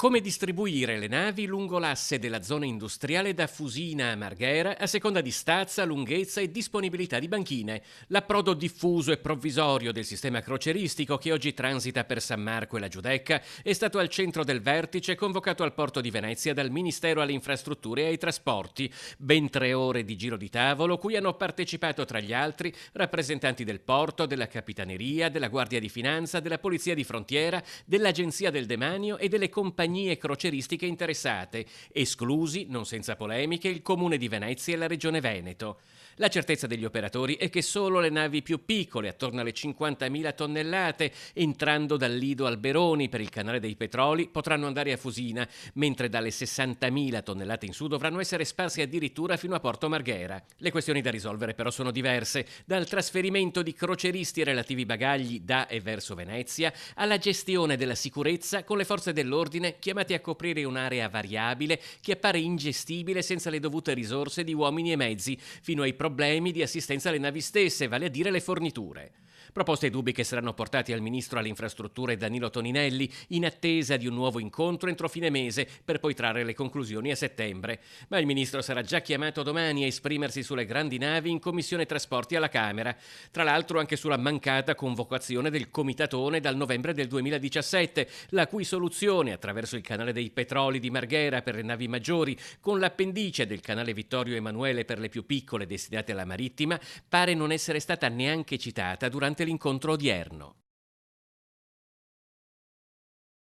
Come distribuire le navi lungo l'asse della zona industriale da Fusina a Marghera a seconda di stazza, lunghezza e disponibilità di banchine. L'approdo diffuso e provvisorio del sistema croceristico che oggi transita per San Marco e la Giudecca è stato al centro del vertice convocato al porto di Venezia dal Ministero alle Infrastrutture e ai Trasporti. Ben 3 ore di giro di tavolo cui hanno partecipato tra gli altri rappresentanti del porto, della Capitaneria, della Guardia di Finanza, della Polizia di Frontiera, dell'Agenzia del Demanio e delle compagnie croceristiche interessate, esclusi, non senza polemiche, il Comune di Venezia e la Regione Veneto. La certezza degli operatori è che solo le navi più piccole, attorno alle 50.000 tonnellate, entrando dal Lido Alberoni per il canale dei Petroli, potranno andare a Fusina, mentre dalle 60.000 tonnellate in su dovranno essere sparsi addirittura fino a Porto Marghera. Le questioni da risolvere però sono diverse, dal trasferimento di croceristi e relativi bagagli da e verso Venezia, alla gestione della sicurezza con le forze dell'ordine chiamati a coprire un'area variabile che appare ingestibile senza le dovute risorse di uomini e mezzi, fino ai problemi di assistenza alle navi stesse, vale a dire le forniture. Proposte e dubbi che saranno portati al ministro alle infrastrutture Danilo Toninelli in attesa di un nuovo incontro entro fine mese per poi trarre le conclusioni a settembre. Ma il ministro sarà già chiamato domani a esprimersi sulle grandi navi in Commissione Trasporti alla Camera. Tra l'altro anche sulla mancata convocazione del Comitatone dal novembre del 2017, la cui soluzione attraverso il canale dei Petroli di Marghera per le navi maggiori, con l'appendice del canale Vittorio Emanuele per le più piccole destinate alla marittima, pare non essere stata neanche citata durante l'incontro odierno.